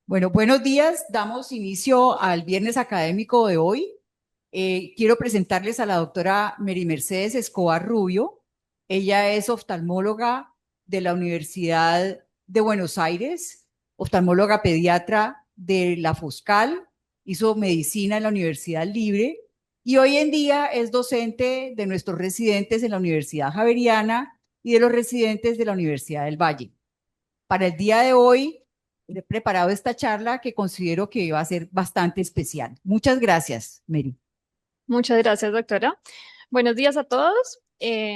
Bueno, buenos días. Damos inicio al viernes académico de hoy. Quiero presentarles a la doctora Mary Mercedes Escobar Rubio. Ella es oftalmóloga de la Universidad de Buenos Aires, oftalmóloga pediatra de la Foscal, hizo medicina en la Universidad Libre y hoy en día es docente de nuestros residentes en la Universidad Javeriana y de los residentes de la Universidad del Valle. Para el día de hoy he preparado esta charla que considero que va a ser bastante especial. Muchas gracias, Mary. Muchas gracias, doctora. Buenos días a todos.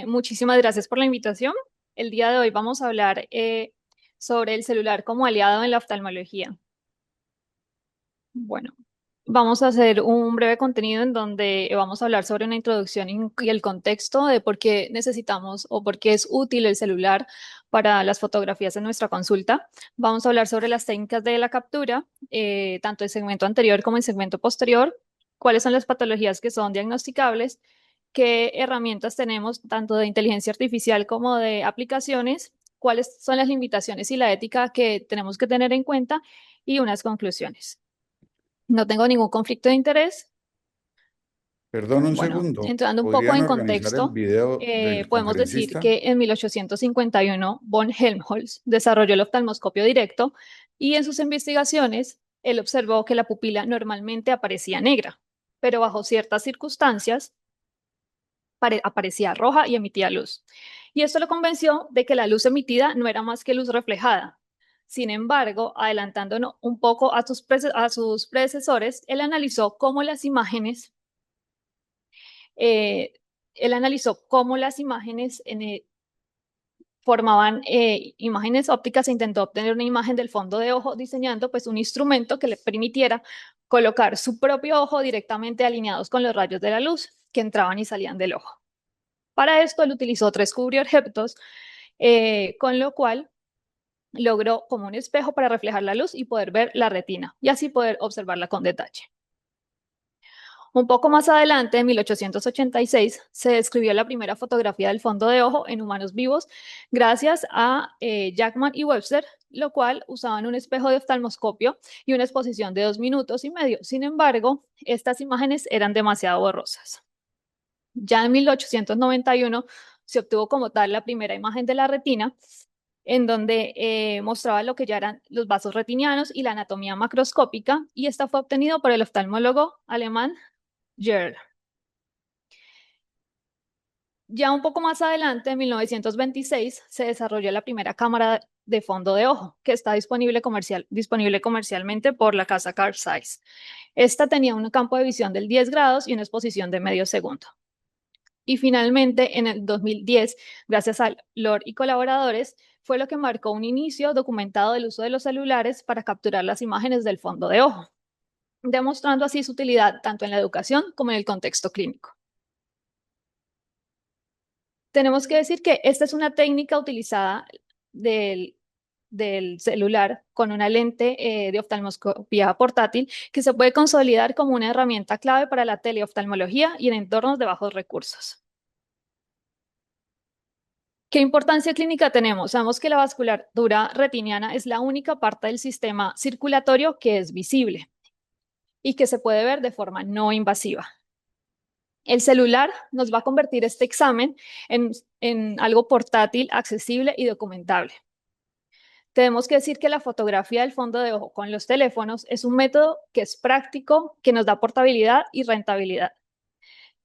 Muchísimas gracias por la invitación. El día de hoy vamos a hablar sobre el celular como aliado en la oftalmología. Bueno, vamos a hacer un breve contenido en donde vamos a hablar sobre una introducción y el contexto de por qué necesitamos o por qué es útil el celular para las fotografías en nuestra consulta. Vamos a hablar sobre las técnicas de la captura, tanto en segmento anterior como en segmento posterior, cuáles son las patologías que son diagnosticables, qué herramientas tenemos tanto de inteligencia artificial como de aplicaciones, cuáles son las limitaciones y la ética que tenemos que tener en cuenta y unas conclusiones. No tengo ningún conflicto de interés. Perdón un Bueno, segundo, entrando un poco ¿podrían en organizar el contexto, video del podemos decir conferencista? que en 1851 von Helmholtz desarrolló el oftalmoscopio directo y en sus investigaciones él observó que la pupila normalmente aparecía negra, pero bajo ciertas circunstancias aparecía roja y emitía luz. Y esto lo convenció de que la luz emitida no era más que luz reflejada. Sin embargo, adelantándonos un poco a sus predecesores, él analizó cómo las imágenes eh, él analizó cómo las imágenes formaban imágenes ópticas e intentó obtener una imagen del fondo de ojo diseñando pues un instrumento que le permitiera colocar su propio ojo directamente alineados con los rayos de la luz que entraban y salían del ojo. Para esto él utilizó tres cubreobjetos, con lo cual logró como un espejo para reflejar la luz y poder ver la retina y así poder observarla con detalle. Un poco más adelante, en 1886, se describió la primera fotografía del fondo de ojo en humanos vivos gracias a Jackman y Webster, lo cual usaban un espejo de oftalmoscopio y una exposición de 2 minutos y medio. Sin embargo, estas imágenes eran demasiado borrosas. Ya en 1891 se obtuvo como tal la primera imagen de la retina, en donde mostraba lo que ya eran los vasos retinianos y la anatomía macroscópica, y esta fue obtenida por el oftalmólogo alemán Gerl. Ya un poco más adelante, en 1926, se desarrolló la primera cámara de fondo de ojo, que está disponible comercialmente por la casa Carl Zeiss. Esta tenía un campo de visión del 10 grados y una exposición de medio segundo. Y finalmente, en el 2010, gracias a Lord y colaboradores, fue lo que marcó un inicio documentado del uso de los celulares para capturar las imágenes del fondo de ojo, demostrando así su utilidad tanto en la educación como en el contexto clínico. Tenemos que decir que esta es una técnica utilizada del, del celular con una lente de oftalmoscopía portátil que se puede consolidar como una herramienta clave para la teleoftalmología y en entornos de bajos recursos. ¿Qué importancia clínica tenemos? Sabemos que la vasculatura retiniana es la única parte del sistema circulatorio que es visible y que se puede ver de forma no invasiva. El celular nos va a convertir este examen en algo portátil, accesible y documentable. Tenemos que decir que la fotografía del fondo de ojo con los teléfonos es un método que es práctico, que nos da portabilidad y rentabilidad.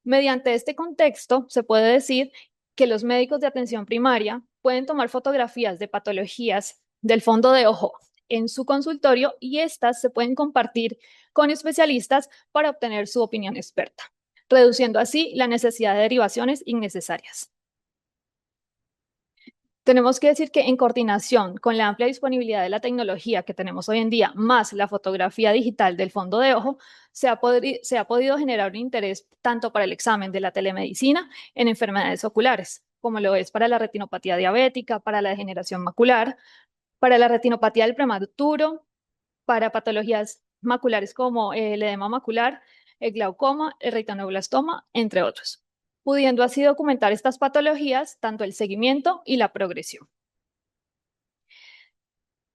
Mediante este contexto, se puede decir que los médicos de atención primaria pueden tomar fotografías de patologías del fondo de ojo en su consultorio y estas se pueden compartir con especialistas para obtener su opinión experta, reduciendo así la necesidad de derivaciones innecesarias. Tenemos que decir que en coordinación con la amplia disponibilidad de la tecnología que tenemos hoy en día, más la fotografía digital del fondo de ojo, se ha podido generar un interés tanto para el examen de la telemedicina en enfermedades oculares, como lo es para la retinopatía diabética, para la degeneración macular, para la retinopatía del prematuro, para patologías maculares como el edema macular, el glaucoma, el retinoblastoma, entre otros, pudiendo así documentar estas patologías, tanto el seguimiento y la progresión.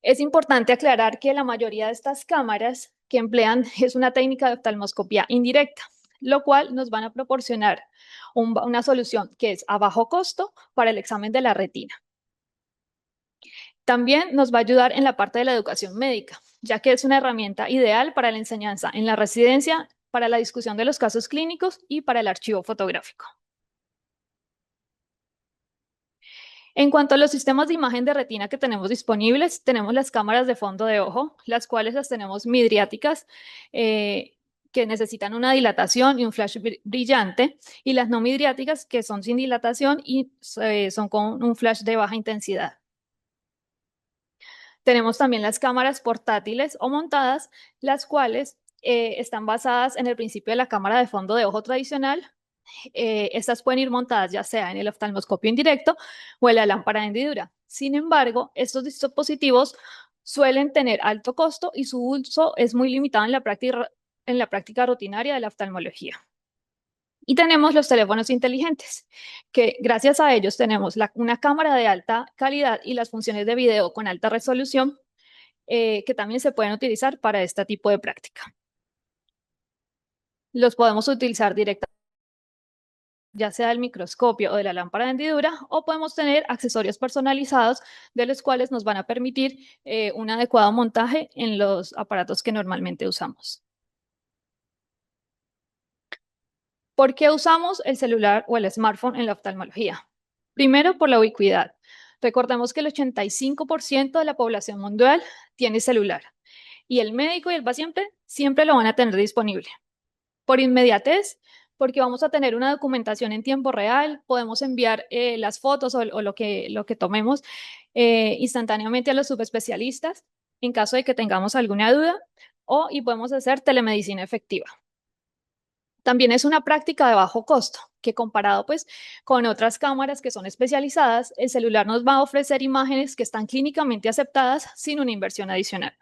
Es importante aclarar que la mayoría de estas cámaras que emplean es una técnica de oftalmoscopía indirecta, lo cual nos van a proporcionar una solución que es a bajo costo para el examen de la retina. También nos va a ayudar en la parte de la educación médica, ya que es una herramienta ideal para la enseñanza en la residencia, para la discusión de los casos clínicos y para el archivo fotográfico. En cuanto a los sistemas de imagen de retina que tenemos disponibles, tenemos las cámaras de fondo de ojo, las cuales las tenemos midriáticas, que necesitan una dilatación y un flash brillante, y las no midriáticas, que son sin dilatación y son con un flash de baja intensidad. Tenemos también las cámaras portátiles o montadas, las cuales están basadas en el principio de la cámara de fondo de ojo tradicional. Estas pueden ir montadas ya sea en el oftalmoscopio indirecto o en la lámpara de hendidura. Sin embargo, estos dispositivos suelen tener alto costo y su uso es muy limitado en la práctica rutinaria de la oftalmología. Y tenemos los teléfonos inteligentes, que gracias a ellos tenemos una cámara de alta calidad y las funciones de video con alta resolución, que también se pueden utilizar para este tipo de práctica. Los podemos utilizar directamente, ya sea del microscopio o de la lámpara de hendidura, o podemos tener accesorios personalizados de los cuales nos van a permitir un adecuado montaje en los aparatos que normalmente usamos. ¿Por qué usamos el celular o el smartphone en la oftalmología? Primero, por la ubicuidad. Recordemos que el 85% de la población mundial tiene celular y el médico y el paciente siempre lo van a tener disponible. Por inmediatez, porque vamos a tener una documentación en tiempo real, podemos enviar las fotos o lo que tomemos instantáneamente a los subespecialistas en caso de que tengamos alguna duda, y podemos hacer telemedicina efectiva. También es una práctica de bajo costo, que comparado pues con otras cámaras que son especializadas, el celular nos va a ofrecer imágenes que están clínicamente aceptadas sin una inversión adicional.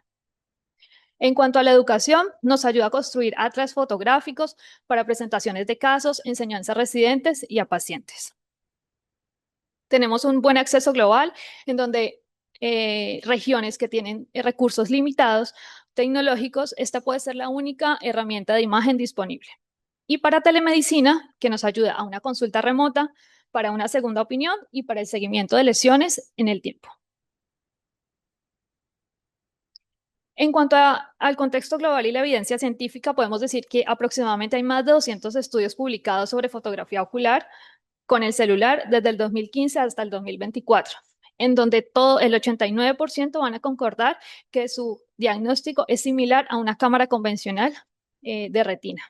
En cuanto a la educación, nos ayuda a construir atlas fotográficos para presentaciones de casos, enseñanza a residentes y a pacientes. Tenemos un buen acceso global en donde regiones que tienen recursos limitados tecnológicos, esta puede ser la única herramienta de imagen disponible. Y para telemedicina, que nos ayuda a una consulta remota, para una segunda opinión y para el seguimiento de lesiones en el tiempo. En cuanto al contexto global y la evidencia científica, podemos decir que aproximadamente hay más de 200 estudios publicados sobre fotografía ocular con el celular desde el 2015 hasta el 2024, en donde todo el 89% van a concordar que su diagnóstico es similar a una cámara convencional de retina.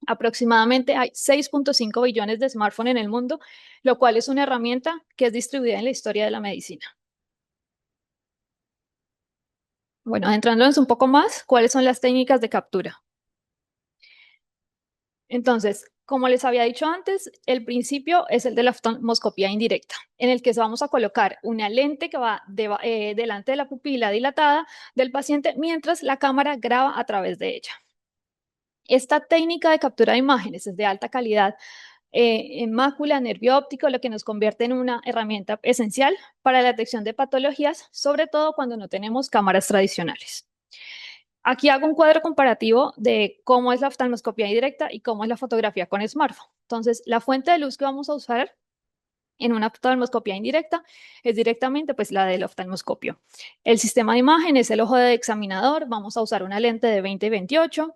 Aproximadamente hay 6.5 billones de smartphones en el mundo, lo cual es una herramienta que es distribuida en la historia de la medicina. Bueno, adentrándonos un poco más, ¿cuáles son las técnicas de captura? Entonces, como les había dicho antes, el principio es el de la oftalmoscopía indirecta, en el que vamos a colocar una lente que va delante de la pupila dilatada del paciente mientras la cámara graba a través de ella. Esta técnica de captura de imágenes es de alta calidad en mácula, nervio óptico, lo que nos convierte en una herramienta esencial para la detección de patologías, sobre todo cuando no tenemos cámaras tradicionales. Aquí hago un cuadro comparativo de cómo es la oftalmoscopía indirecta y cómo es la fotografía con smartphone. Entonces, la fuente de luz que vamos a usar en una oftalmoscopía indirecta es directamente pues la del oftalmoscopio. El sistema de imagen es el ojo de examinador, vamos a usar una lente de 20-28,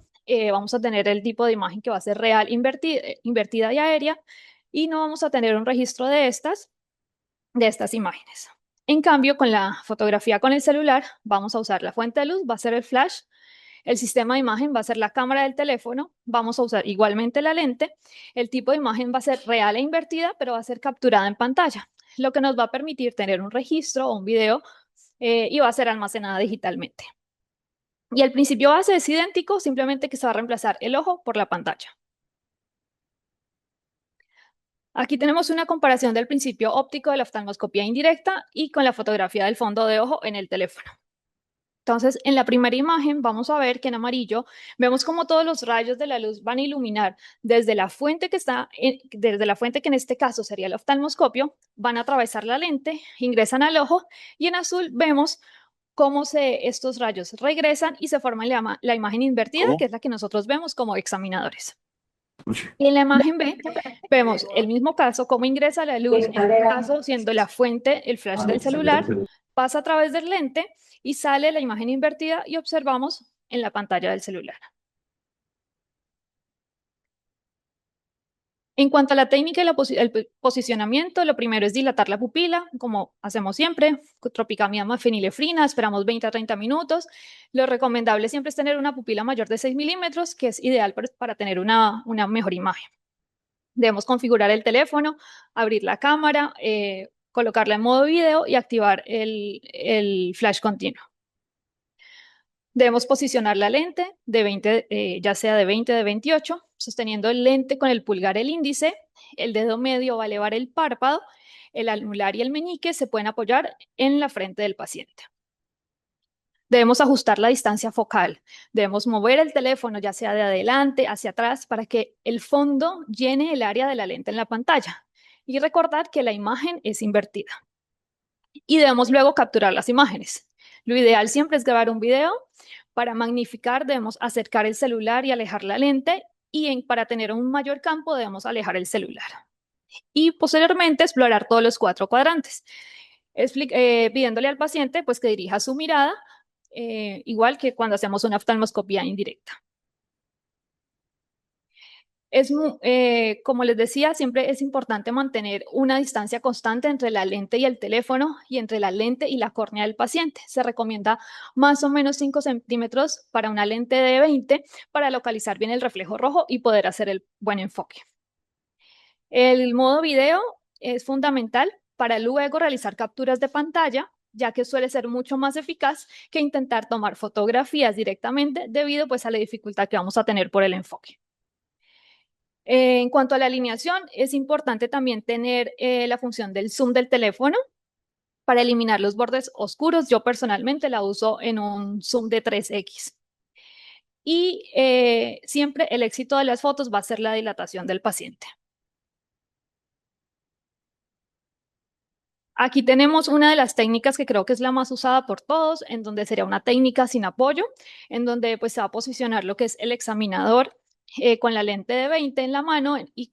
vamos a tener el tipo de imagen que va a ser real, invertida y aérea, y no vamos a tener un registro de estas imágenes. En cambio, con la fotografía con el celular, vamos a usar la fuente de luz, va a ser el flash, el sistema de imagen va a ser la cámara del teléfono, vamos a usar igualmente la lente, el tipo de imagen va a ser real e invertida, pero va a ser capturada en pantalla, lo que nos va a permitir tener un registro o un video y va a ser almacenada digitalmente. Y el principio base es idéntico, simplemente que se va a reemplazar el ojo por la pantalla. Aquí tenemos una comparación del principio óptico de la oftalmoscopía indirecta y con la fotografía del fondo de ojo en el teléfono. Entonces, en la primera imagen vamos a ver que en amarillo vemos como todos los rayos de la luz van a iluminar desde la fuente que en este caso sería el oftalmoscopio, van a atravesar la lente, ingresan al ojo y en azul vemos estos rayos regresan y se forma la imagen invertida, ¿Cómo? que es la que nosotros vemos como examinadores. Uy, Y en la imagen B vemos el mismo caso, cómo ingresa la luz, en este caso siendo la fuente el flash del celular, pasa a través del lente y sale la imagen invertida y observamos en la pantalla del celular. En cuanto a la técnica y el posicionamiento, lo primero es dilatar la pupila, como hacemos siempre, con tropicamida fenilefrina, esperamos 20 a 30 minutos. Lo recomendable siempre es tener una pupila mayor de 6 milímetros, que es ideal para tener una mejor imagen. Debemos configurar el teléfono, abrir la cámara, colocarla en modo video y activar el flash continuo. Debemos posicionar la lente de 20, ya sea de 20 o de 28, sosteniendo el lente con el pulgar, el índice, el dedo medio va a elevar el párpado, el anular y el meñique se pueden apoyar en la frente del paciente. Debemos ajustar la distancia focal, debemos mover el teléfono ya sea de adelante hacia atrás para que el fondo llene el área de la lente en la pantalla y recordar que la imagen es invertida. Y debemos luego capturar las imágenes. Lo ideal siempre es grabar un video. Para magnificar debemos acercar el celular y alejar la lente y para tener un mayor campo debemos alejar el celular. Y posteriormente explorar todos los 4 cuadrantes, pidiéndole al paciente pues, que dirija su mirada, igual que cuando hacemos una oftalmoscopía indirecta. Como les decía, siempre es importante mantener una distancia constante entre la lente y el teléfono y entre la lente y la córnea del paciente. Se recomienda más o menos 5 centímetros para una lente de 20 para localizar bien el reflejo rojo y poder hacer el buen enfoque. El modo video es fundamental para luego realizar capturas de pantalla, ya que suele ser mucho más eficaz que intentar tomar fotografías directamente debido pues, a la dificultad que vamos a tener por el enfoque. En cuanto a la alineación, es importante también tener la función del zoom del teléfono para eliminar los bordes oscuros. Yo personalmente la uso en un zoom de 3x. Y siempre el éxito de las fotos va a ser la dilatación del paciente. Aquí tenemos una de las técnicas que creo que es la más usada por todos, en donde sería una técnica sin apoyo, en donde pues, se va a posicionar lo que es el examinador con la lente de 20 en la mano y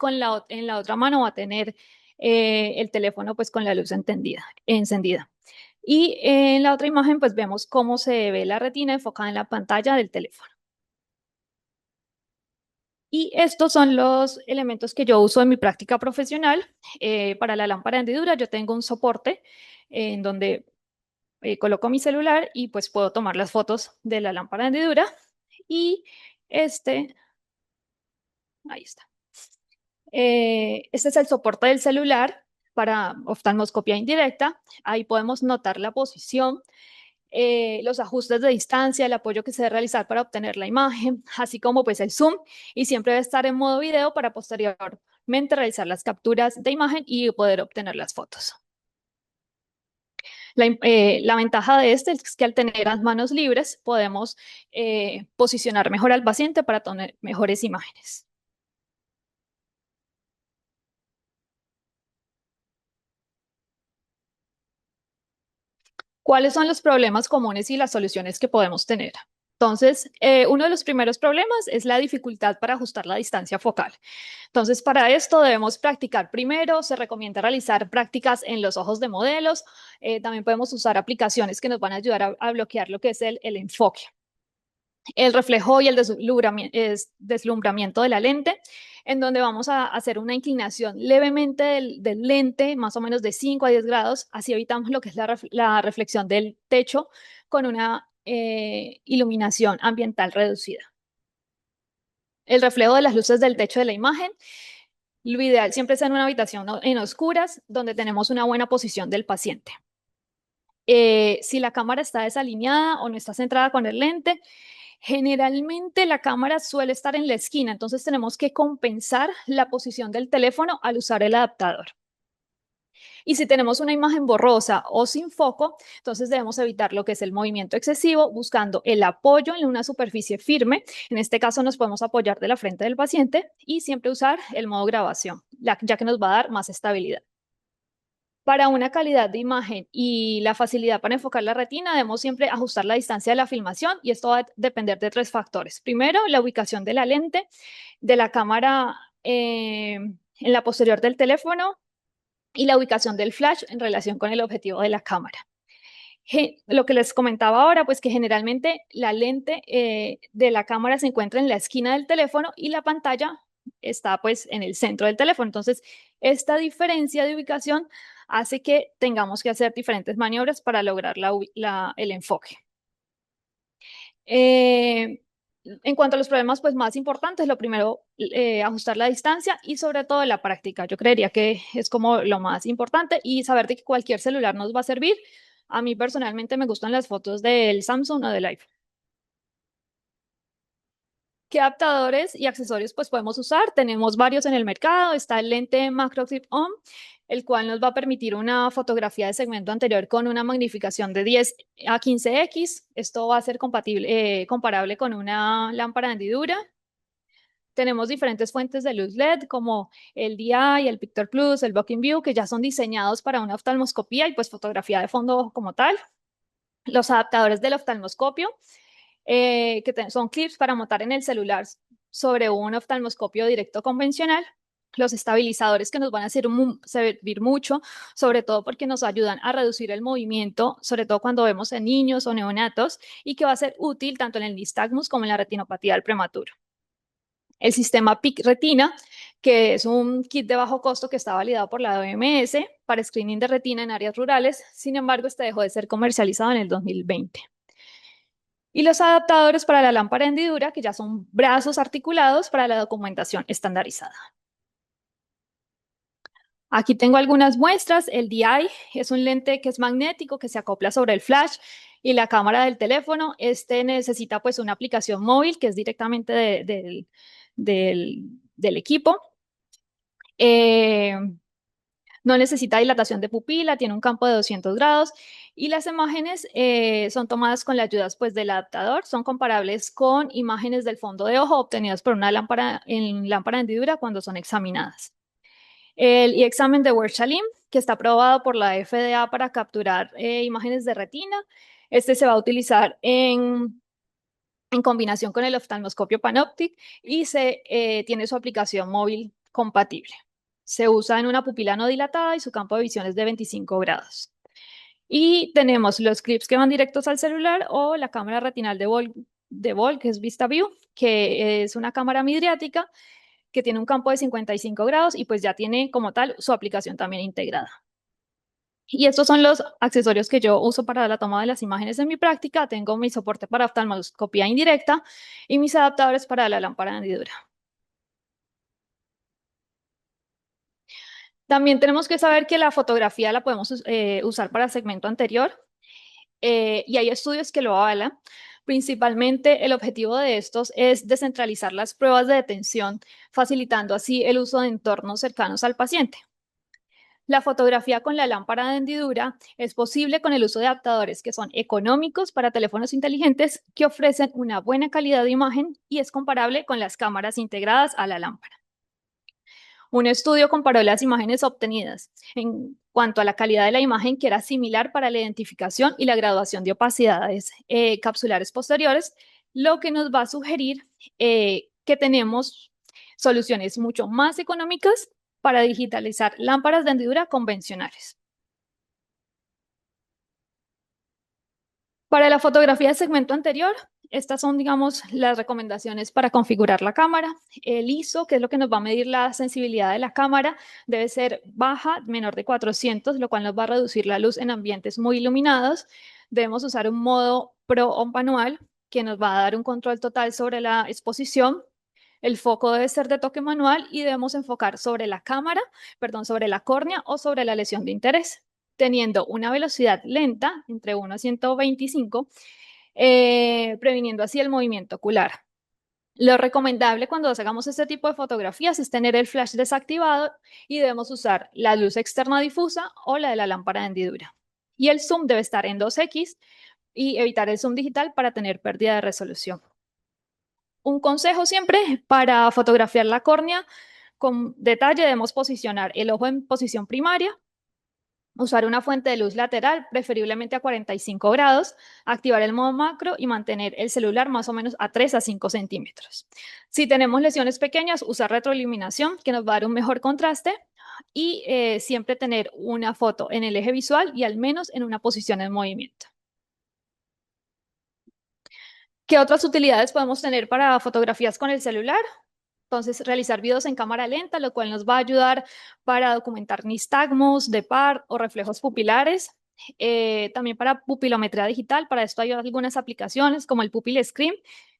en la otra mano va a tener el teléfono pues, con la luz encendida. Y en la otra imagen pues vemos cómo se ve la retina enfocada en la pantalla del teléfono. Y estos son los elementos que yo uso en mi práctica profesional. Para la lámpara de hendidura yo tengo un soporte en donde coloco mi celular y pues puedo tomar las fotos de la lámpara de hendidura. Y ahí está. Este es el soporte del celular para oftalmoscopía indirecta. Ahí podemos notar la posición, los ajustes de distancia, el apoyo que se debe realizar para obtener la imagen, así como pues el zoom, y siempre debe estar en modo video para posteriormente realizar las capturas de imagen y poder obtener las fotos. La ventaja de este es que al tener las manos libres podemos posicionar mejor al paciente para tener mejores imágenes. ¿Cuáles son los problemas comunes y las soluciones que podemos tener? Entonces, uno de los primeros problemas es la dificultad para ajustar la distancia focal. Entonces, para esto debemos practicar primero. Se recomienda realizar prácticas en los ojos de modelos. También podemos usar aplicaciones que nos van a ayudar a bloquear lo que es el enfoque. El reflejo y el deslumbramiento de la lente, en donde vamos a hacer una inclinación levemente del lente, más o menos de 5 a 10 grados, así evitamos lo que es la reflexión del techo con una iluminación ambiental reducida. El reflejo de las luces del techo de la imagen, lo ideal siempre es en una habitación en oscuras, donde tenemos una buena posición del paciente. Si la cámara está desalineada o no está centrada con el lente, generalmente la cámara suele estar en la esquina, entonces tenemos que compensar la posición del teléfono al usar el adaptador. Y si tenemos una imagen borrosa o sin foco, entonces debemos evitar lo que es el movimiento excesivo, buscando el apoyo en una superficie firme. En este caso nos podemos apoyar de la frente del paciente y siempre usar el modo grabación, ya que nos va a dar más estabilidad. Para una calidad de imagen y la facilidad para enfocar la retina, debemos siempre ajustar la distancia de la filmación y esto va a depender de tres factores. Primero, la ubicación de la lente, de la cámara en la posterior del teléfono y la ubicación del flash en relación con el objetivo de la cámara. Lo que les comentaba ahora, pues que generalmente la lente de la cámara se encuentra en la esquina del teléfono y la pantalla está pues en el centro del teléfono. Entonces, esta diferencia de ubicación hace que tengamos que hacer diferentes maniobras para lograr el enfoque. En cuanto a los problemas pues, más importantes, lo primero, ajustar la distancia y sobre todo la práctica. Yo creería que es como lo más importante y saber de que cualquier celular nos va a servir. A mí personalmente me gustan las fotos del Samsung o del iPhone. ¿Qué adaptadores y accesorios pues podemos usar? Tenemos varios en el mercado. Está el lente Macro Clip On, el cual nos va a permitir una fotografía de segmento anterior con una magnificación de 10 a 15x. Esto va a ser comparable con una lámpara de hendidura. Tenemos diferentes fuentes de luz LED como el DI, el Picture Plus, el Bokeh View, que ya son diseñados para una oftalmoscopía y pues fotografía de fondo como tal. Los adaptadores del oftalmoscopio, son clips para montar en el celular sobre un oftalmoscopio directo convencional. Los estabilizadores que nos van a servir mucho, sobre todo porque nos ayudan a reducir el movimiento, sobre todo cuando vemos en niños o neonatos, y que va a ser útil tanto en el nistagmus como en la retinopatía del prematuro. El sistema PIC Retina, que es un kit de bajo costo que está validado por la OMS para screening de retina en áreas rurales. Sin embargo, este dejó de ser comercializado en el 2020. Y los adaptadores para la lámpara de hendidura, que ya son brazos articulados para la documentación estandarizada. Aquí tengo algunas muestras. El DI es un lente que es magnético, que se acopla sobre el flash y la cámara del teléfono. Este necesita pues una aplicación móvil que es directamente del equipo. No necesita dilatación de pupila, tiene un campo de 200 grados y las imágenes son tomadas con la ayuda pues, del adaptador. Son comparables con imágenes del fondo de ojo obtenidas por una lámpara en lámpara de hendidura cuando son examinadas. El examen de Wershalim, que está aprobado por la FDA para capturar imágenes de retina. Este se va a utilizar en combinación con el oftalmoscopio Panoptic y tiene su aplicación móvil compatible. Se usa en una pupila no dilatada y su campo de visión es de 25 grados. Y tenemos los clips que van directos al celular o la cámara retinal de Vol, que es VistaView, que es una cámara midriática que tiene un campo de 55 grados y pues ya tiene como tal su aplicación también integrada. Y estos son los accesorios que yo uso para la toma de las imágenes en mi práctica. Tengo mi soporte para oftalmoscopía indirecta y mis adaptadores para la lámpara de hendidura. También tenemos que saber que la fotografía la podemos usar para segmento anterior y hay estudios que lo avalan. Principalmente el objetivo de estos es descentralizar las pruebas de detención, facilitando así el uso de entornos cercanos al paciente. La fotografía con la lámpara de hendidura es posible con el uso de adaptadores que son económicos para teléfonos inteligentes que ofrecen una buena calidad de imagen y es comparable con las cámaras integradas a la lámpara. Un estudio comparó las imágenes obtenidas en cuanto a la calidad de la imagen, que era similar para la identificación y la graduación de opacidades capsulares posteriores, lo que nos va a sugerir que tenemos soluciones mucho más económicas para digitalizar lámparas de hendidura convencionales. Para la fotografía de segmento anterior, estas son, digamos, las recomendaciones para configurar la cámara. El ISO, que es lo que nos va a medir la sensibilidad de la cámara, debe ser baja, menor de 400, lo cual nos va a reducir la luz en ambientes muy iluminados. Debemos usar un modo Pro o manual, que nos va a dar un control total sobre la exposición. El foco debe ser de toque manual y debemos enfocar sobre la cámara, perdón, sobre la córnea o sobre la lesión de interés, teniendo una velocidad lenta, entre 1 a 125, previniendo así el movimiento ocular. Lo recomendable cuando hagamos este tipo de fotografías es tener el flash desactivado y debemos usar la luz externa difusa o la de la lámpara de hendidura. Y el zoom debe estar en 2x y evitar el zoom digital para tener pérdida de resolución. Un consejo siempre para fotografiar la córnea con detalle: debemos posicionar el ojo en posición primaria Usar una fuente de luz lateral, preferiblemente a 45 grados, activar el modo macro y mantener el celular más o menos a 3 a 5 centímetros. Si tenemos lesiones pequeñas, usar retroiluminación, que nos va a dar un mejor contraste, y siempre tener una foto en el eje visual y al menos en una posición en movimiento. ¿Qué otras utilidades podemos tener para fotografías con el celular? Entonces, realizar videos en cámara lenta, lo cual nos va a ayudar para documentar nistagmos, de par o reflejos pupilares. También para pupilometría digital, para esto hay algunas aplicaciones como el Pupil Screen,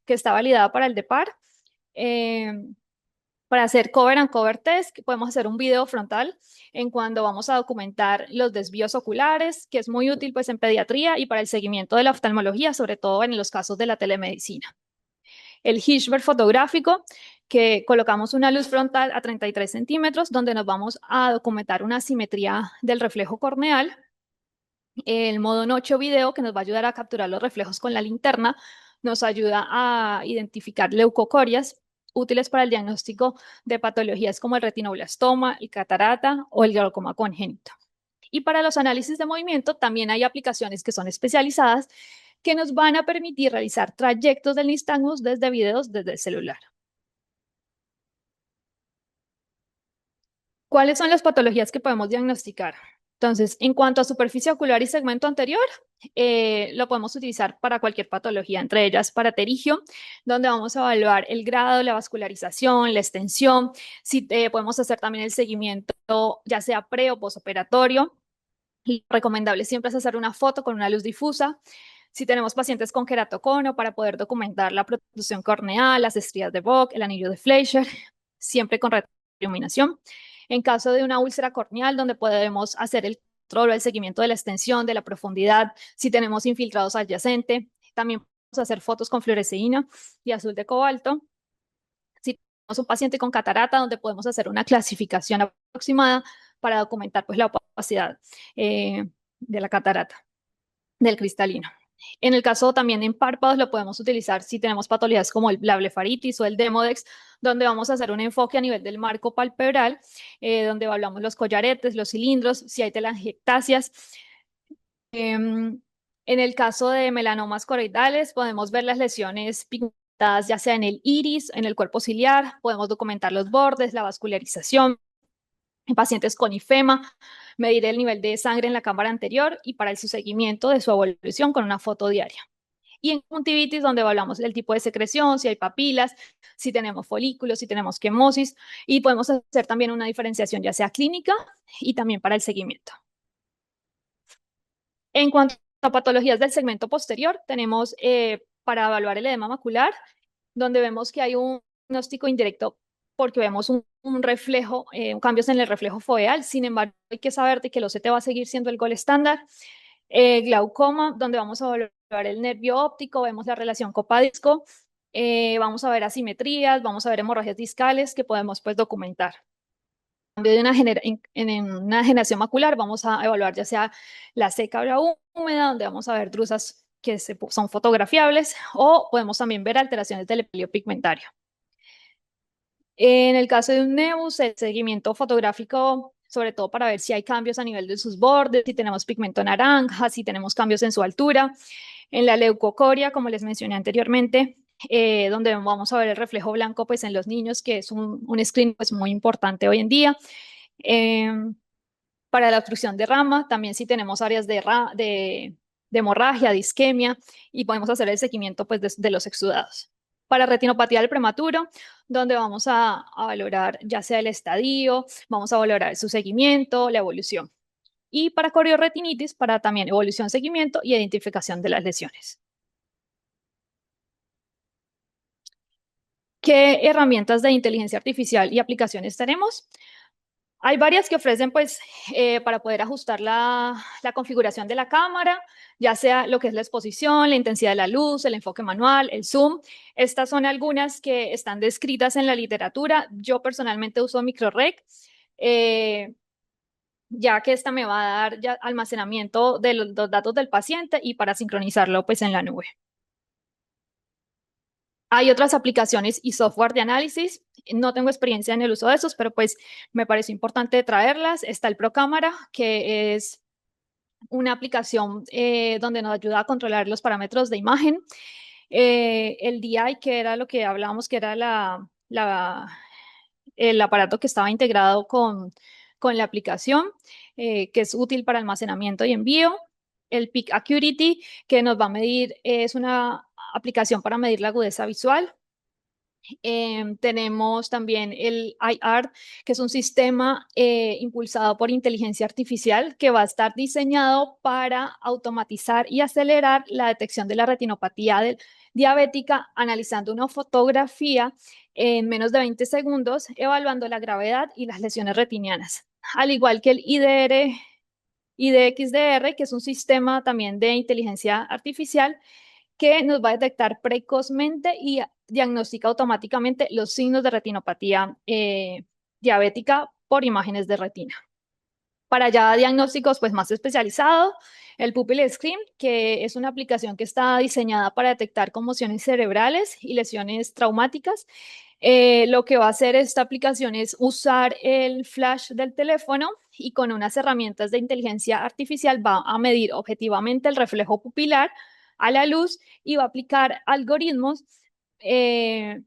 que está validada para el de par. Para hacer cover and cover test, podemos hacer un video frontal en cuando vamos a documentar los desvíos oculares, que es muy útil pues en pediatría y para el seguimiento de la oftalmología, sobre todo en los casos de la telemedicina. El Hirschberg fotográfico, que colocamos una luz frontal a 33 centímetros, donde nos vamos a documentar una simetría del reflejo corneal. El modo noche o video, que nos va a ayudar a capturar los reflejos con la linterna, nos ayuda a identificar leucocorias útiles para el diagnóstico de patologías como el retinoblastoma, el catarata o el glaucoma congénito. Y para los análisis de movimiento también hay aplicaciones que son especializadas que nos van a permitir realizar trayectos del nistagmus desde videos desde el celular. ¿Cuáles son las patologías que podemos diagnosticar? Entonces, en cuanto a superficie ocular y segmento anterior, lo podemos utilizar para cualquier patología, entre ellas para pterigio, donde vamos a evaluar el grado, la vascularización, la extensión. Si podemos hacer también el seguimiento, ya sea pre o postoperatorio. Lo recomendable siempre es hacer una foto con una luz difusa. Si tenemos pacientes con queratocono, para poder documentar la protrusión corneal, las estrías de Vogt, el anillo de Fleischer, siempre con retroiluminación. En caso de una úlcera corneal, donde podemos hacer el control o el seguimiento de la extensión, de la profundidad, si tenemos infiltrados adyacentes, también podemos hacer fotos con fluoresceína y azul de cobalto. Si tenemos un paciente con catarata, donde podemos hacer una clasificación aproximada para documentar pues, la opacidad de la catarata, del cristalino. En el caso también en párpados lo podemos utilizar si tenemos patologías como la blefaritis o el demodex, donde vamos a hacer un enfoque a nivel del marco palpebral, donde evaluamos los collaretes, los cilindros, si hay telangiectasias. En el caso de melanomas coroidales podemos ver las lesiones pigmentadas ya sea en el iris, en el cuerpo ciliar, podemos documentar los bordes, la vascularización. En pacientes con ifema, medir el nivel de sangre en la cámara anterior y para su seguimiento de su evolución con una foto diaria. Y en conjuntivitis, donde evaluamos el tipo de secreción, si hay papilas, si tenemos folículos, si tenemos quemosis, y podemos hacer también una diferenciación ya sea clínica y también para el seguimiento. En cuanto a patologías del segmento posterior, tenemos para evaluar el edema macular, donde vemos que hay un diagnóstico indirecto porque vemos un reflejo, cambios en el reflejo foveal. Sin embargo, hay que saber de que el OCT va a seguir siendo el gol estándar. Glaucoma, donde vamos a evaluar el nervio óptico, vemos la relación copa-disco, vamos a ver asimetrías, vamos a ver hemorragias discales que podemos pues documentar. En una generación macular vamos a evaluar ya sea la seca o la húmeda, donde vamos a ver drusas que son fotografiables, o podemos también ver alteraciones del epitelio pigmentario. En el caso de un nevus, el seguimiento fotográfico, sobre todo para ver si hay cambios a nivel de sus bordes, si tenemos pigmento naranja, si tenemos cambios en su altura. En la leucocoria, como les mencioné anteriormente, donde vamos a ver el reflejo blanco pues, en los niños, que es un screen pues, muy importante hoy en día. Para la obstrucción de rama, también si tenemos áreas de hemorragia, de isquemia, y podemos hacer el seguimiento pues, de los exudados. Para retinopatía del prematuro, donde vamos a valorar ya sea el estadio, vamos a valorar su seguimiento, la evolución. Y para corioretinitis, para también evolución, seguimiento y identificación de las lesiones. ¿Qué herramientas de inteligencia artificial y aplicaciones tenemos? Hay varias que ofrecen, pues, para poder ajustar la configuración de la cámara, ya sea lo que es la exposición, la intensidad de la luz, el enfoque manual, el zoom. Estas son algunas que están descritas en la literatura. Yo personalmente uso MicroRec, ya que esta me va a dar ya almacenamiento de los datos del paciente y para sincronizarlo, pues, en la nube. Hay otras aplicaciones y software de análisis. No tengo experiencia en el uso de esos, pero pues me parece importante traerlas. Está el ProCámara, que es una aplicación donde nos ayuda a controlar los parámetros de imagen. El DI, que era lo que hablábamos, que era el aparato que estaba integrado con la aplicación, que es útil para almacenamiento y envío. El Peak Acuity, que nos va a medir, es una aplicación para medir la agudeza visual. Tenemos también el IR, que es un sistema impulsado por inteligencia artificial que va a estar diseñado para automatizar y acelerar la detección de la retinopatía diabética, analizando una fotografía en menos de 20 segundos, evaluando la gravedad y las lesiones retinianas. Al igual que el IDXDR, que es un sistema también de inteligencia artificial que nos va a detectar precozmente y diagnostica automáticamente los signos de retinopatía diabética por imágenes de retina. Para ya diagnósticos pues, más especializados, el Pupil Screen, que es una aplicación que está diseñada para detectar conmociones cerebrales y lesiones traumáticas. Lo que va a hacer esta aplicación es usar el flash del teléfono y con unas herramientas de inteligencia artificial va a medir objetivamente el reflejo pupilar a la luz y va a aplicar algoritmos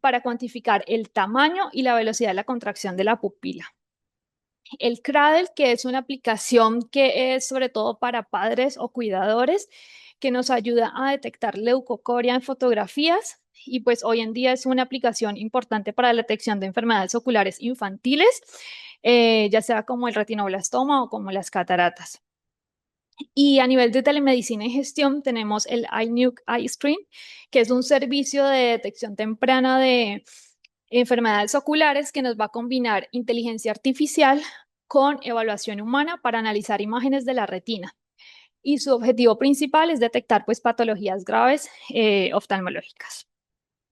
para cuantificar el tamaño y la velocidad de la contracción de la pupila. El Cradle, que es una aplicación que es sobre todo para padres o cuidadores, que nos ayuda a detectar leucocoria en fotografías y pues hoy en día es una aplicación importante para la detección de enfermedades oculares infantiles, ya sea como el retinoblastoma o como las cataratas. Y a nivel de telemedicina y gestión tenemos el iNuke iScreen, que es un servicio de detección temprana de enfermedades oculares que nos va a combinar inteligencia artificial con evaluación humana para analizar imágenes de la retina. Y su objetivo principal es detectar pues, patologías graves oftalmológicas.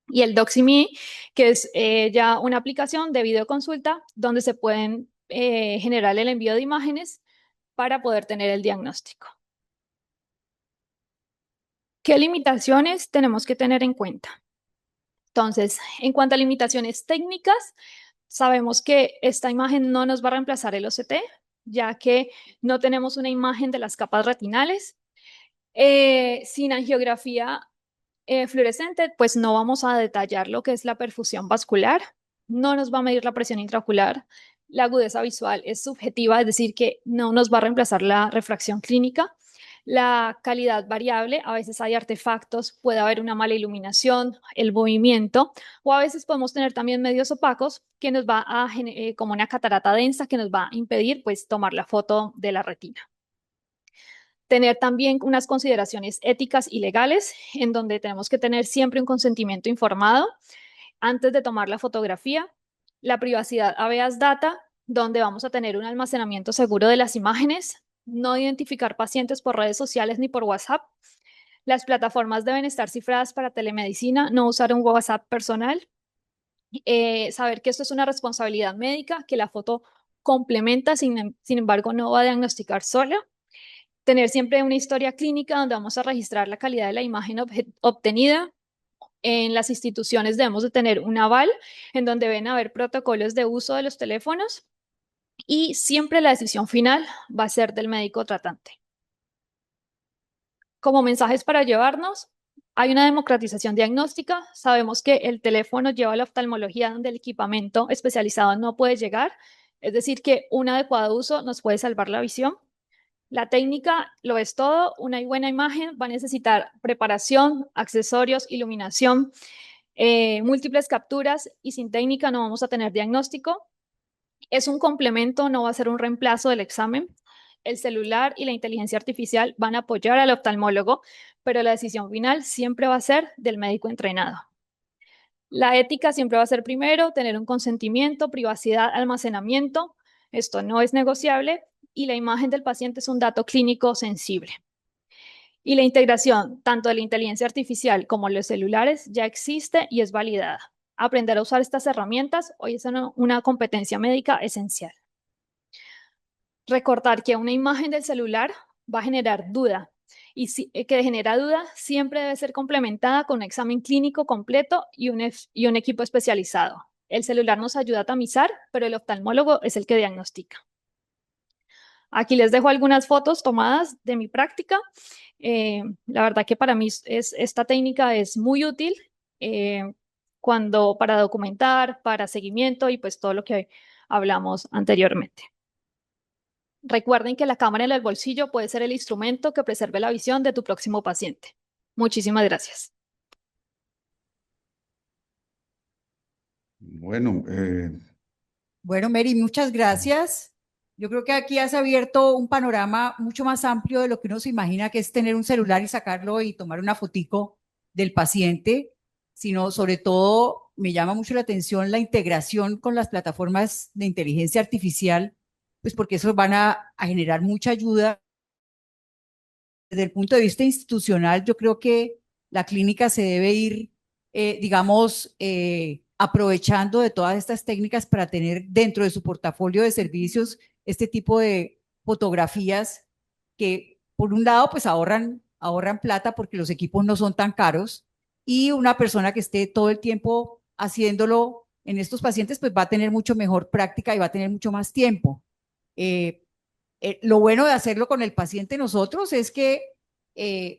Y el DoxyMe, que es ya una aplicación de videoconsulta donde se pueden generar el envío de imágenes para poder tener el diagnóstico. ¿Qué limitaciones tenemos que tener en cuenta? Entonces, en cuanto a limitaciones técnicas, sabemos que esta imagen no nos va a reemplazar el OCT, ya que no tenemos una imagen de las capas retinales. Sin angiografía fluorescente, pues no vamos a detallar lo que es la perfusión vascular, no nos va a medir la presión intraocular, la agudeza visual es subjetiva, es decir, que no nos va a reemplazar la refracción clínica. La calidad variable, a veces hay artefactos, puede haber una mala iluminación, el movimiento, o a veces podemos tener también medios opacos que nos va a, como una catarata densa que nos va a impedir pues tomar la foto de la retina. Tener también unas consideraciones éticas y legales, en donde tenemos que tener siempre un consentimiento informado antes de tomar la fotografía, la privacidad habeas data, donde vamos a tener un almacenamiento seguro de las imágenes, no identificar pacientes por redes sociales ni por WhatsApp. Las plataformas deben estar cifradas para telemedicina, no usar un WhatsApp personal. Saber que esto es una responsabilidad médica, que la foto complementa, sin embargo, no va a diagnosticar sola. Tener siempre una historia clínica donde vamos a registrar la calidad de la imagen obtenida. En las instituciones debemos de tener un aval en donde deben haber protocolos de uso de los teléfonos y siempre la decisión final va a ser del médico tratante. Como mensajes para llevarnos, hay una democratización diagnóstica. Sabemos que el teléfono lleva la oftalmología donde el equipamiento especializado no puede llegar. Es decir, que un adecuado uso nos puede salvar la visión. La técnica lo es todo. Una buena imagen va a necesitar preparación, accesorios, iluminación, múltiples capturas y sin técnica no vamos a tener diagnóstico. Es un complemento, no va a ser un reemplazo del examen. El celular y la inteligencia artificial van a apoyar al oftalmólogo, pero la decisión final siempre va a ser del médico entrenado. La ética siempre va a ser primero, tener un consentimiento, privacidad, almacenamiento. Esto no es negociable y la imagen del paciente es un dato clínico sensible. Y la integración tanto de la inteligencia artificial como los celulares ya existe y es validada. Aprender a usar estas herramientas hoy es una competencia médica esencial. Recordar que una imagen del celular va a generar duda y que genera duda siempre debe ser complementada con un examen clínico completo y un equipo especializado. El celular nos ayuda a tamizar, pero el oftalmólogo es el que diagnostica. Aquí les dejo algunas fotos tomadas de mi práctica. La verdad que para mí esta técnica es muy útil eh, cuando para documentar, para seguimiento y pues todo lo que hablamos anteriormente. Recuerden que la cámara en el bolsillo puede ser el instrumento que preserve la visión de tu próximo paciente. Muchísimas gracias. Bueno, Bueno, Mary, muchas gracias. Yo creo que aquí has abierto un panorama mucho más amplio de lo que uno se imagina que es tener un celular y sacarlo y tomar una fotico del paciente, sino sobre todo me llama mucho la atención la integración con las plataformas de inteligencia artificial, pues porque eso van a generar mucha ayuda. Desde el punto de vista institucional, yo creo que la clínica se debe ir, digamos, aprovechando de todas estas técnicas para tener dentro de su portafolio de servicios este tipo de fotografías que, por un lado, pues ahorran plata porque los equipos no son tan caros y una persona que esté todo el tiempo haciéndolo en estos pacientes, pues va a tener mucho mejor práctica y va a tener mucho más tiempo. Eh, lo bueno de hacerlo con el paciente nosotros es que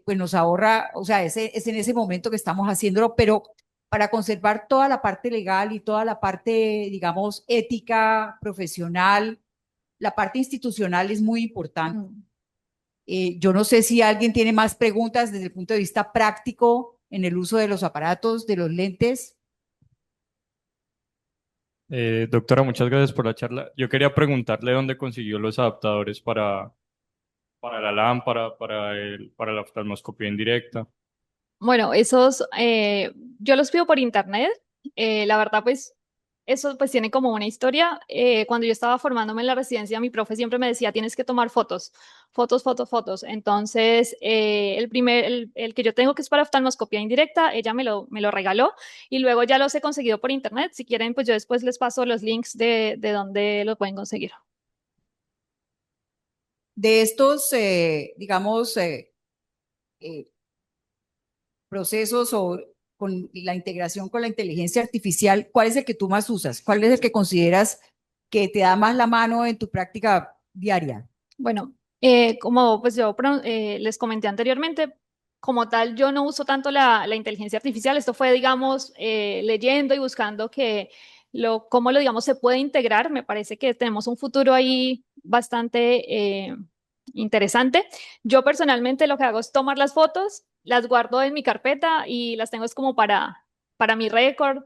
pues nos ahorra, o sea, es en ese momento que estamos haciéndolo, pero para conservar toda la parte legal y toda la parte, digamos, ética, profesional, la parte institucional es muy importante. Yo no sé si alguien tiene más preguntas desde el punto de vista práctico en el uso de los aparatos, de los lentes. Doctora, muchas gracias por la charla. Yo quería preguntarle dónde consiguió los adaptadores para la lámpara, para la oftalmoscopía indirecta. Bueno, yo los pido por internet. La verdad, pues, eso pues tiene como una historia. Cuando yo estaba formándome en la residencia, mi profe siempre me decía, tienes que tomar fotos, fotos, fotos, fotos. Entonces, el que yo tengo que es para oftalmoscopía indirecta, ella me lo regaló y luego ya los he conseguido por internet. Si quieren, pues yo después les paso los links de donde los pueden conseguir. De estos, digamos, eh, procesos o con la integración con la inteligencia artificial, ¿cuál es el que tú más usas? ¿Cuál es el que consideras que te da más la mano en tu práctica diaria? Bueno, como pues les comenté anteriormente, como tal, yo no uso tanto la inteligencia artificial. Esto fue, digamos, leyendo y buscando cómo lo, digamos, se puede integrar. Me parece que tenemos un futuro ahí bastante interesante. Yo personalmente lo que hago es tomar las fotos, las guardo en mi carpeta y las tengo es como para mi récord,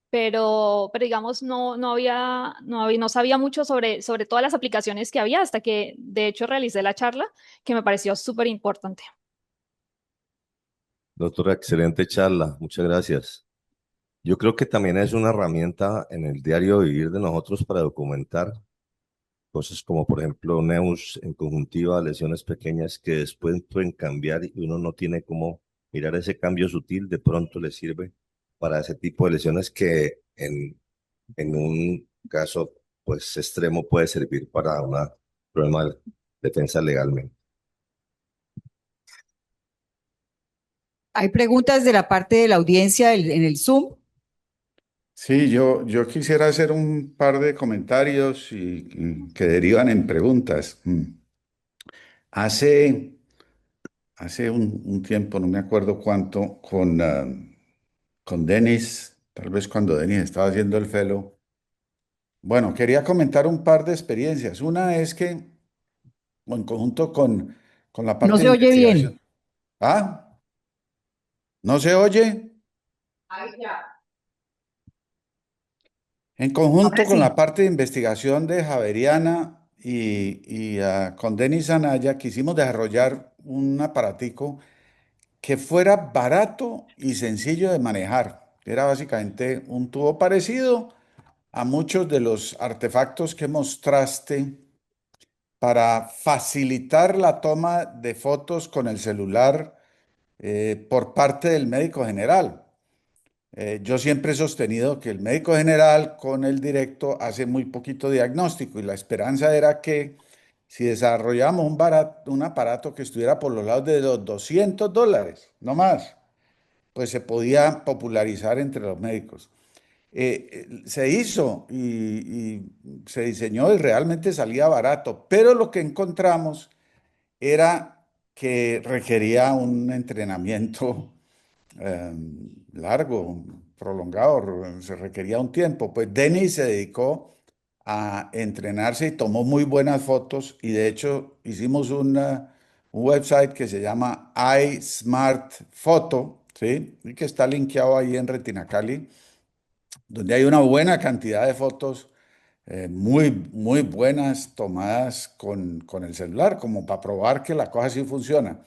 pero digamos, no sabía mucho sobre todas las aplicaciones que había hasta que de hecho realicé la charla, que me pareció súper importante. Doctora, excelente charla, muchas gracias. Yo creo que también es una herramienta en el diario vivir de nosotros para documentar cosas como, por ejemplo, neus en conjuntiva, lesiones pequeñas que después pueden cambiar y uno no tiene cómo mirar ese cambio sutil, de pronto le sirve para ese tipo de lesiones que en un caso pues extremo puede servir para un problema de defensa legalmente. Hay preguntas de la parte de la audiencia en el Zoom. sí, yo quisiera hacer un par de comentarios que derivan en preguntas. Hace, hace un tiempo, no me acuerdo cuánto, con Denis, tal vez cuando Denis estaba haciendo el fellow. Bueno, quería comentar un par de experiencias. Una es que, o en conjunto con la No parte se de oye bien. investigación. ¿Ah? ¿No se oye? Ahí ya. En Ahora conjunto con la sí. parte de investigación de Javeriana y con Denis Anaya, quisimos desarrollar un aparatico que fuera barato y sencillo de manejar. Era básicamente un tubo parecido a muchos de los artefactos que mostraste para facilitar la toma de fotos con el celular por parte del médico general. Yo siempre he sostenido que el médico general con el directo hace muy poquito diagnóstico y la esperanza era que si desarrollamos un aparato que estuviera por los lados de los $200, no más, pues se podía popularizar entre los médicos. Se hizo y se diseñó y realmente salía barato, pero lo que encontramos era que requería un entrenamiento largo, prolongado, se requería un tiempo. Pues Denis se dedicó a entrenarse y tomó muy buenas fotos y de hecho hicimos un website que se llama iSmart Photo, ¿sí? Y que está linkeado ahí en Retina Cali, donde hay una buena cantidad de fotos muy buenas tomadas con el celular, como para probar que la cosa sí funciona.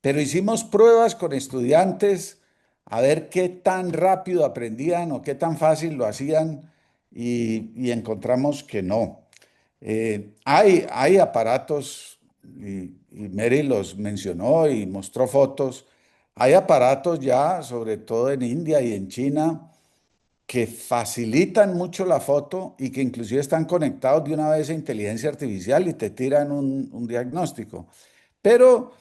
Pero hicimos pruebas con estudiantes a ver qué tan rápido aprendían o qué tan fácil lo hacían y encontramos que no. Hay aparatos, y Mary los mencionó y mostró fotos, hay aparatos ya, sobre todo en India y en China, que facilitan mucho la foto y que inclusive están conectados de una vez a inteligencia artificial y te tiran un diagnóstico, pero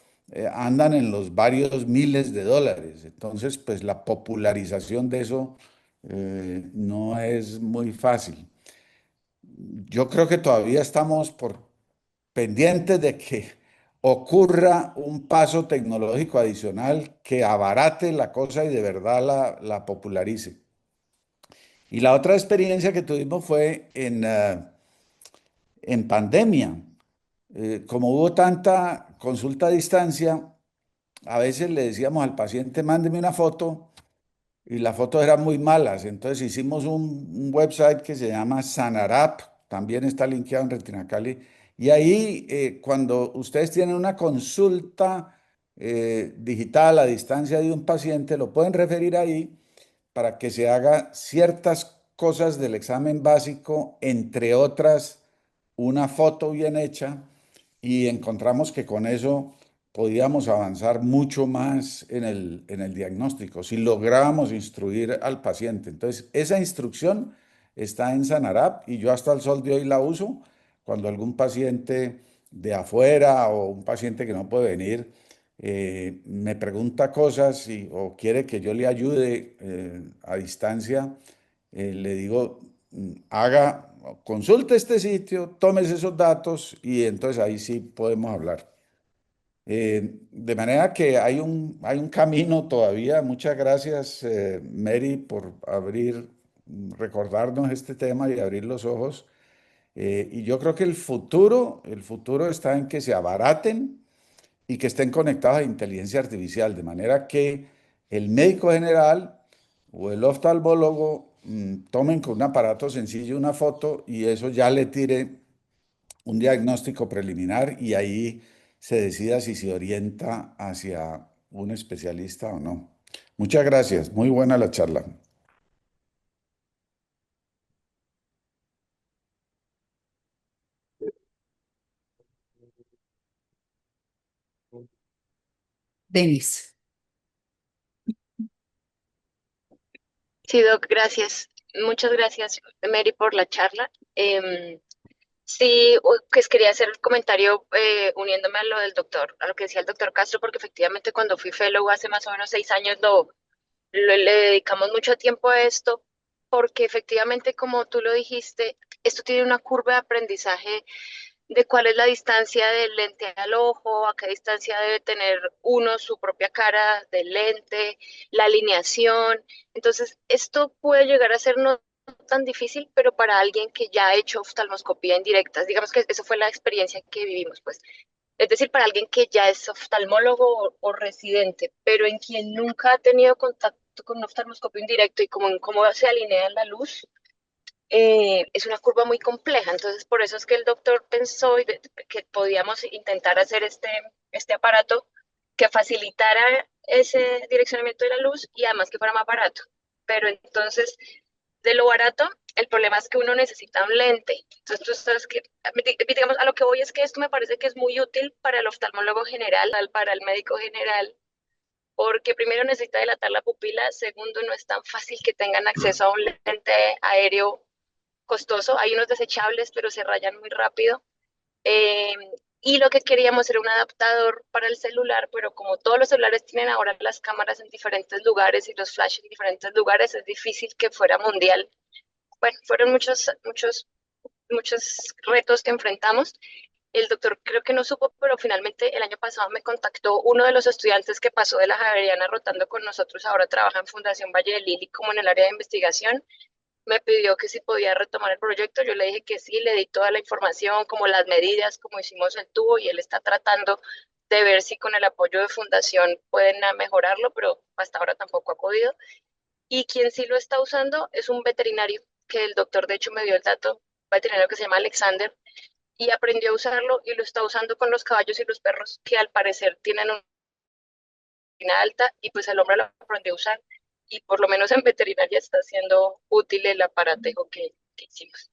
andan en los varios miles de dólares. Entonces, pues la popularización de eso no es muy fácil. Yo creo que todavía estamos por pendientes de que ocurra un paso tecnológico adicional que abarate la cosa y de verdad la popularice. Y la otra experiencia que tuvimos fue en pandemia. Como hubo tanta consulta a distancia, a veces le decíamos al paciente, mándeme una foto, y las fotos eran muy malas. Entonces hicimos un website que se llama Sanarap, también está linkeado en Retina Cali, y ahí cuando ustedes tienen una consulta digital a distancia de un paciente, lo pueden referir ahí para que se haga ciertas cosas del examen básico, entre otras una foto bien hecha, y encontramos que con eso podíamos avanzar mucho más en el diagnóstico, si lográbamos instruir al paciente. Entonces, esa instrucción está en Sanarap y yo hasta el sol de hoy la uso cuando algún paciente de afuera o un paciente que no puede venir me pregunta cosas o quiere que yo le ayude a distancia, le digo, haga, consulte este sitio, tomes esos datos y entonces ahí sí podemos hablar. De manera que hay un camino todavía. Muchas gracias, Mary, por recordarnos este tema y abrir los ojos. Y yo creo que el futuro está en que se abaraten y que estén conectados a inteligencia artificial, de manera que el médico general o el oftalmólogo tomen con un aparato sencillo una foto y eso ya le tire un diagnóstico preliminar y ahí se decida si se orienta hacia un especialista o no. Muchas gracias, muy buena la charla. Denis. Sí, Doc, gracias. Muchas gracias, Mary, por la charla. Sí, pues quería hacer el comentario uniéndome a lo del doctor, a lo que decía el doctor Castro, porque efectivamente cuando fui fellow hace más o menos 6 años le dedicamos mucho tiempo a esto, porque efectivamente, como tú lo dijiste, esto tiene una curva de aprendizaje de cuál es la distancia del lente al ojo, a qué distancia debe tener uno su propia cara del lente, la alineación. Entonces, esto puede llegar a ser no tan difícil, pero para alguien que ya ha hecho oftalmoscopía indirecta, digamos que eso fue la experiencia que vivimos, pues. Es decir, para alguien que ya es oftalmólogo o residente, pero en quien nunca ha tenido contacto con un oftalmoscopio indirecto y como en cómo se alinea la luz, es una curva muy compleja. Entonces, por eso es que el doctor pensó que podíamos intentar hacer este aparato que facilitara ese direccionamiento de la luz y además que fuera más barato. Pero entonces, de lo barato, el problema es que uno necesita un lente. Entonces, tú sabes que, digamos, a lo que voy es que esto me parece que es muy útil para el oftalmólogo general, para el médico general, porque primero necesita dilatar la pupila, segundo, no es tan fácil que tengan acceso a un lente aéreo costoso. Hay unos desechables, pero se rayan muy rápido. Eh, Y lo que queríamos era un adaptador para el celular, pero como todos los celulares tienen ahora las cámaras en diferentes lugares y los flash en diferentes lugares, es difícil que fuera mundial. Bueno, fueron muchos retos que enfrentamos. El doctor creo que no supo, pero finalmente el año pasado me contactó uno de los estudiantes que pasó de la Javeriana rotando con nosotros, ahora trabaja en Fundación Valle de Lili como en el área de investigación. Me pidió que si podía retomar el proyecto, yo le dije que sí, le di toda la información, como las medidas, como hicimos el tubo, y él está tratando de ver si con el apoyo de Fundación pueden mejorarlo, pero hasta ahora tampoco ha podido. Y quien sí lo está usando es un veterinario, que el doctor de hecho me dio el dato, un veterinario que se llama Alexander, y aprendió a usarlo y lo está usando con los caballos y los perros, que al parecer tienen una alta, y pues el hombre lo aprendió a usar, y por lo menos en veterinaria está siendo útil el aparatejo que hicimos.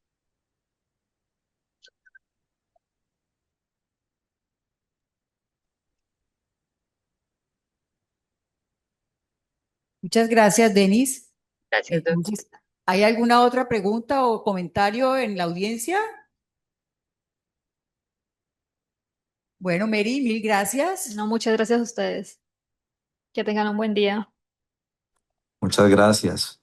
Muchas gracias, Denis. Gracias, doctor. Entonces, ¿hay alguna otra pregunta o comentario en la audiencia? Bueno, Mary, mil gracias. No, muchas gracias a ustedes. Que tengan un buen día. Muchas gracias.